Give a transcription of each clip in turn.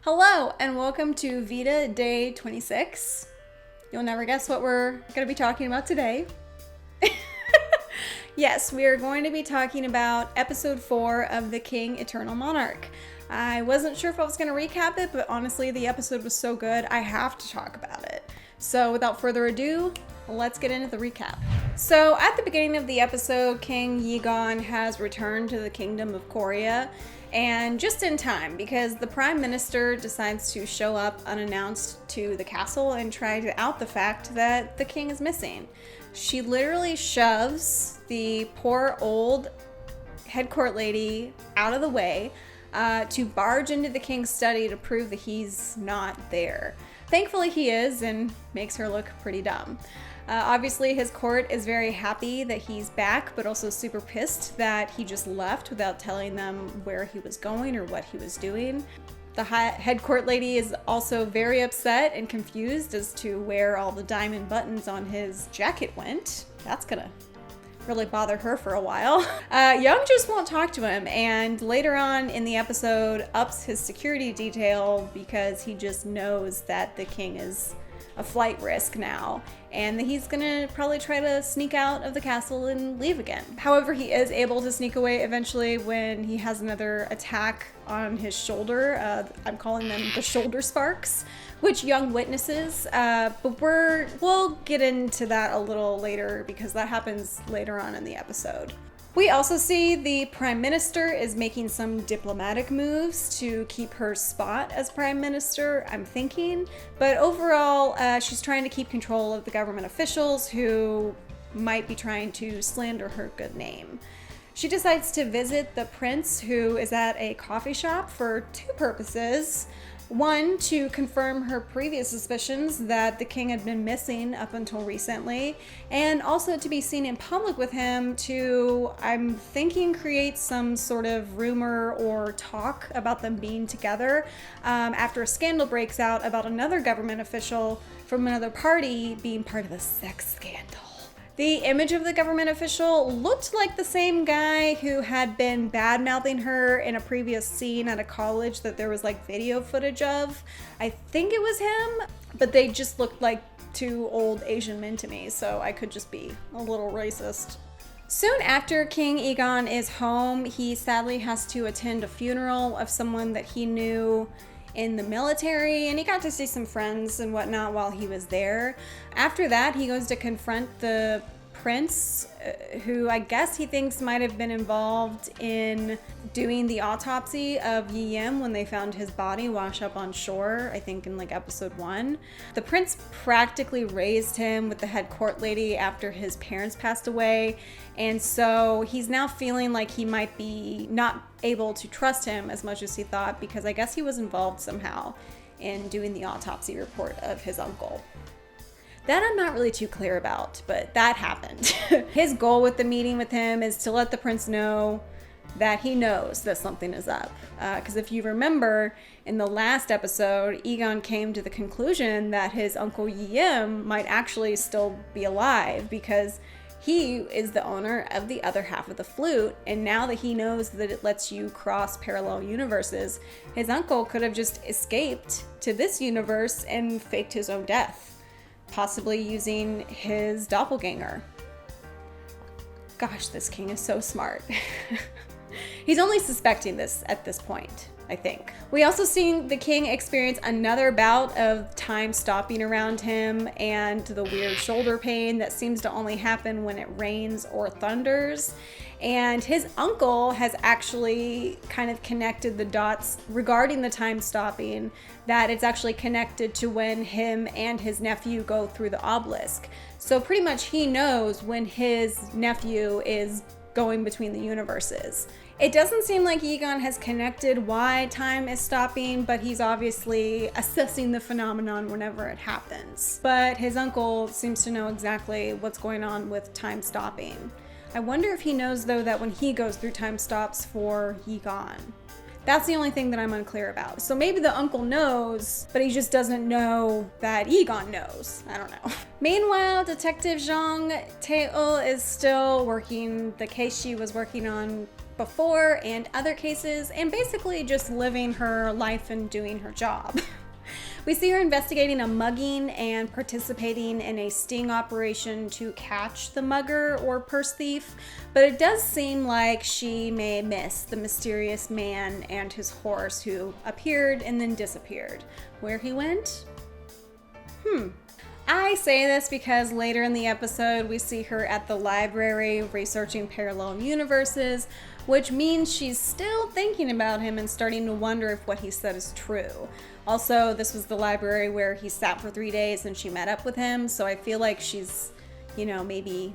Hello and welcome to Vita Day 26. You'll never guess what we're going to be talking about today. Yes, we are going to be talking about episode 4 of The King Eternal Monarch. I wasn't sure if I was going to recap it, but honestly the episode was so good I have to talk about it. So without further ado, let's get into the recap. So at the beginning of the episode, King Egan has returned to the kingdom of Korea, and just in time because the prime minister decides to show up unannounced to the castle and try to out the fact that the king is missing. She literally shoves the poor old head court lady out of the way to barge into the king's study to prove that he's not there. Thankfully he is, and makes her look pretty dumb. Obviously his court is very happy that he's back, but also super pissed that he just left without telling them where he was going or what he was doing. The head court lady is also very upset and confused as to where all the diamond buttons on his jacket went. That's gonna really bother her for a while. Young just won't talk to him, and later on in the episode ups his security detail because he just knows that the king is a flight risk now, and that he's gonna probably try to sneak out of the castle and leave again. However, he is able to sneak away eventually when he has another attack on his shoulder. I'm calling them the shoulder sparks, which Young witnesses, but we'll get into that a little later because that happens later on in the episode. We also see the Prime Minister is making some diplomatic moves to keep her spot as Prime Minister, I'm thinking. But overall, she's trying to keep control of the government officials who might be trying to slander her good name. She decides to visit the prince, who is at a coffee shop, for two purposes. One, to confirm her previous suspicions that the king had been missing up until recently, and also to be seen in public with him to, I'm thinking, create some sort of rumor or talk about them being together after a scandal breaks out about another government official from another party being part of a sex scandal. The image of the government official looked like the same guy who had been bad-mouthing her in a previous scene at a college that there was like video footage of. I think it was him, but they just looked like two old Asian men to me, so I could just be a little racist. Soon after King Egan is home, he sadly has to attend a funeral of someone that he knew in the military, and he got to see some friends and whatnot while he was there. After that, he goes to confront the prince, who I guess he thinks might have been involved in doing the autopsy of Yi Yim when they found his body wash up on shore, I think in like episode 1. The prince practically raised him with the head court lady after his parents passed away, and so he's now feeling like he might be not able to trust him as much as he thought, because I guess he was involved somehow in doing the autopsy report of his uncle. That I'm not really too clear about, but that happened. His goal with the meeting with him is to let the prince know that he knows that something is up. Because if you remember, in the last episode, Egan came to the conclusion that his uncle Yi Yim might actually still be alive because he is the owner of the other half of the flute, and now that he knows that it lets you cross parallel universes, his uncle could have just escaped to this universe and faked his own death, possibly using his doppelganger. Gosh, this king is so smart. He's only suspecting this at this point, I think. We also see the king experience another bout of time stopping around him and the weird shoulder pain that seems to only happen when it rains or thunders. And his uncle has actually kind of connected the dots regarding the time stopping, that it's actually connected to when him and his nephew go through the obelisk. So pretty much he knows when his nephew is going between the universes. It doesn't seem like Egan has connected why time is stopping, but he's obviously assessing the phenomenon whenever it happens. But his uncle seems to know exactly what's going on with time stopping. I wonder if he knows, though, that when he goes through time stops for Egan. That's the only thing that I'm unclear about. So maybe the uncle knows, but he just doesn't know that Egan knows. I don't know. Meanwhile, Detective Zhang Tae is still working the case she was working on before and other cases, and basically just living her life and doing her job. We see her investigating a mugging and participating in a sting operation to catch the mugger or purse thief, but it does seem like she may miss the mysterious man and his horse who appeared and then disappeared. Where he went? I say this because later in the episode we see her at the library researching parallel universes, which means she's still thinking about him and starting to wonder if what he said is true. Also, this was the library where he sat for 3 days and she met up with him, so I feel like she's, maybe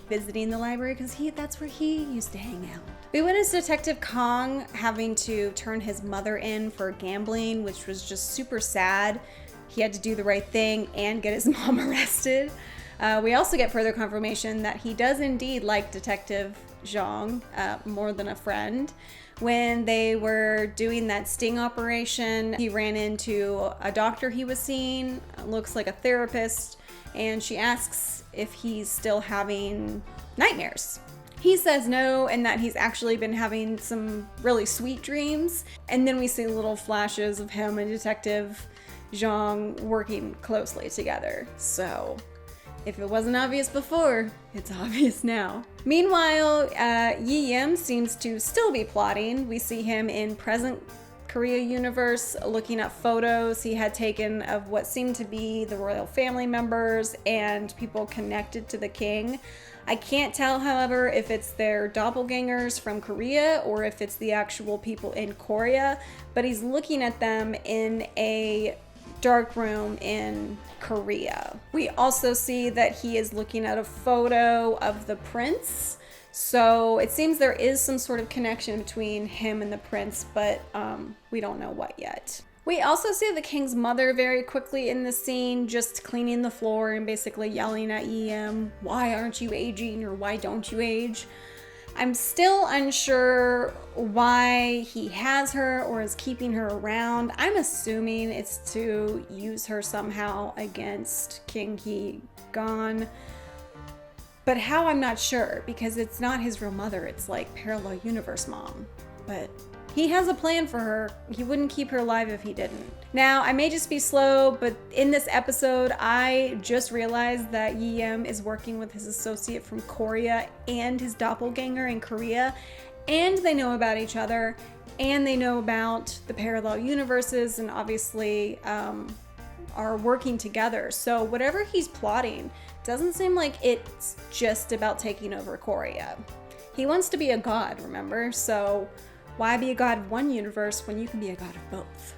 visiting the library because that's where he used to hang out. We witnessed Detective Kong having to turn his mother in for gambling, which was just super sad. He had to do the right thing and get his mom arrested. We also get further confirmation that he does indeed like Detective Zhang more than a friend. When they were doing that sting operation, he ran into a doctor he was seeing, looks like a therapist, and she asks if he's still having nightmares. He says no, and that he's actually been having some really sweet dreams. And then we see little flashes of him and Detective Zhang working closely together. So if it wasn't obvious before, it's obvious now. Meanwhile, Yi Yim seems to still be plotting. We see him in present Korea universe looking at photos he had taken of what seemed to be the royal family members and people connected to the king. I can't tell, however, if it's their doppelgangers from Korea or if it's the actual people in Korea, but he's looking at them in a dark room in Korea. We also see that he is looking at a photo of the prince, so it seems there is some sort of connection between him and the prince, but we don't know what yet. We also see the king's mother very quickly in the scene, just cleaning the floor and basically yelling at EM, "Why aren't you aging?" or "Why don't you age?" I'm still unsure why he has her or is keeping her around. I'm assuming it's to use her somehow against King Egan. But how, I'm not sure, because it's not his real mother. It's like parallel universe mom. But he has a plan for her. He wouldn't keep her alive if he didn't. Now, I may just be slow, but in this episode, I just realized that Yi-Yim is working with his associate from Korea and his doppelganger in Korea, and they know about each other, and they know about the parallel universes, and obviously are working together. So whatever he's plotting doesn't seem like it's just about taking over Korea. He wants to be a god, remember? So why be a god of one universe when you can be a god of both?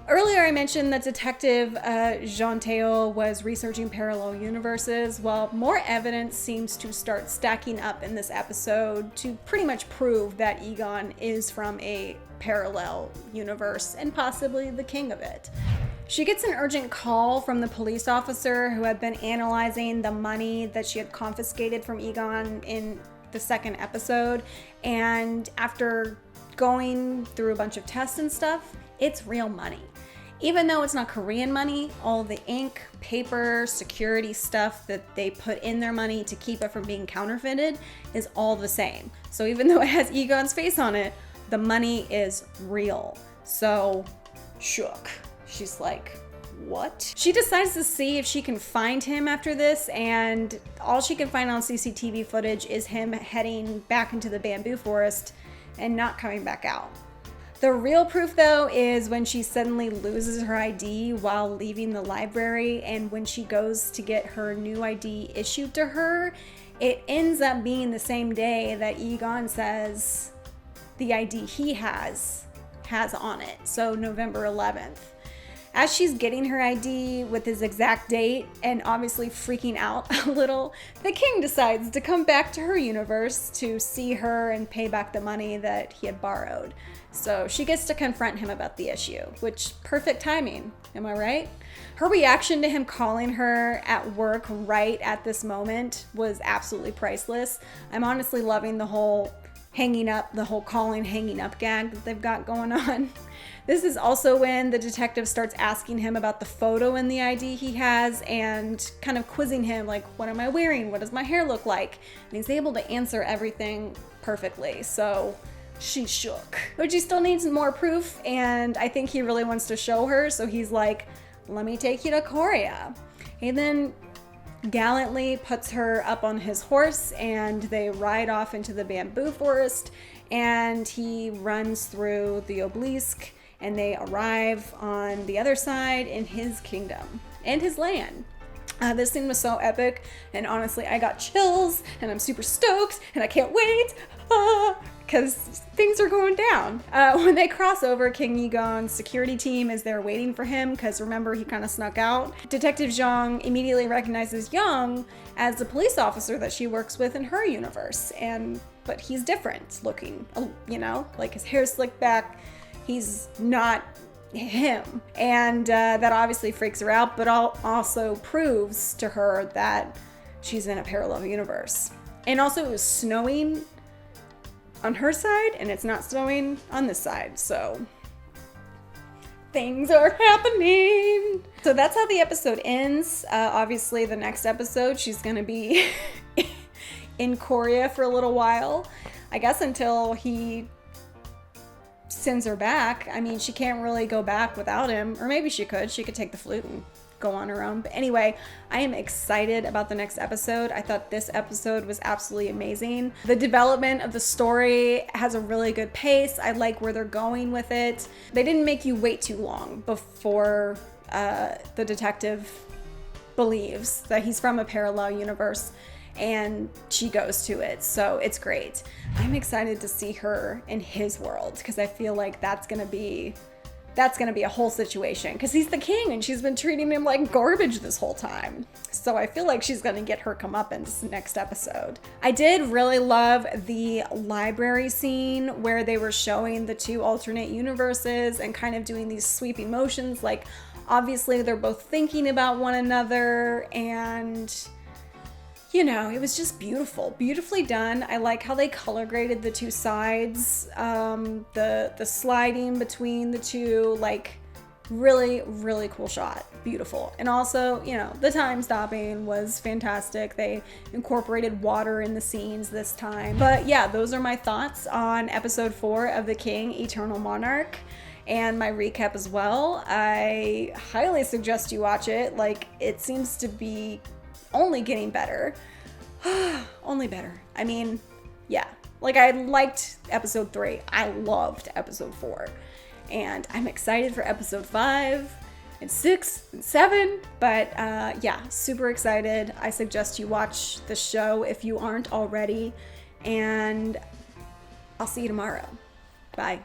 Earlier I mentioned that Detective Jean was researching parallel universes. Well, more evidence seems to start stacking up in this episode to pretty much prove that Egan is from a parallel universe and possibly the king of it. She gets an urgent call from the police officer who had been analyzing the money that she had confiscated from Egan in the second episode, and after going through a bunch of tests and stuff, it's real money. Even though it's not Korean money, all the ink, paper, security stuff that they put in their money to keep it from being counterfeited is all the same. So even though it has Egan's face on it, the money is real. So shook. She's like, what? She decides to see if she can find him after this, and all she can find on CCTV footage is him heading back into the bamboo forest and not coming back out. The real proof, though, is when she suddenly loses her ID while leaving the library, and when she goes to get her new ID issued to her, it ends up being the same day that Egan says the ID he has on it, so November 11th. As she's getting her ID with his exact date and obviously freaking out a little, the king decides to come back to her universe to see her and pay back the money that he had borrowed. So she gets to confront him about the issue, which perfect timing, am I right? Her reaction to him calling her at work right at this moment was absolutely priceless. I'm honestly loving the whole calling hanging up gag that they've got going on. This is also when the detective starts asking him about the photo in the ID he has and kind of quizzing him like, what am I wearing? What does my hair look like? And he's able to answer everything perfectly. So she shook. But she still needs more proof, and I think he really wants to show her. So he's like, let me take you to Korea. He then gallantly puts her up on his horse, and they ride off into the bamboo forest, and he runs through the obelisk, and they arrive on the other side in his kingdom and his land. This scene was so epic, and honestly, I got chills, and I'm super stoked, and I can't wait, because things are going down. When they cross over, King Egan's security team is there waiting for him, because remember, he kind of snuck out. Detective Zhang immediately recognizes Young as the police officer that she works with in her universe, but he's different looking, you know, like his hair's slicked back, he's not him, and that obviously freaks her out, but also proves to her that she's in a parallel universe. And also, it was snowing on her side, and it's not snowing on this side, so things are happening. So that's how the episode ends. Obviously, the next episode, she's gonna be in Korea for a little while, I guess, until he sends her back. I mean, she can't really go back without him, or maybe she could take the flute and go on her own. But anyway, I am excited about the next episode. I thought this episode was absolutely amazing. The development of the story has a really good pace. I like where they're going with it. They didn't make you wait too long before the detective believes that he's from a parallel universe, and she goes to it. So it's great. I'm excited to see her in his world, because I feel like that's gonna be a whole situation, because he's the king and she's been treating him like garbage this whole time. So I feel like she's gonna get her comeuppance next episode. I did really love the library scene where they were showing the two alternate universes and kind of doing these sweeping motions. Like, obviously they're both thinking about one another, and you know, it was just beautifully done. I like how they color graded the two sides, the sliding between the two, like really cool shot, beautiful. And also, you know, the time stopping was fantastic. They incorporated water in the scenes this time. But yeah, those are my thoughts on episode 4 of The King, Eternal Monarch, and my recap as well. I highly suggest you watch it. Like, it seems to be only getting better. Only better. I mean, yeah. Like, I liked episode 3. I loved episode 4. And I'm excited for episode 5 and 6 and 7. But yeah, super excited. I suggest you watch the show if you aren't already. And I'll see you tomorrow. Bye.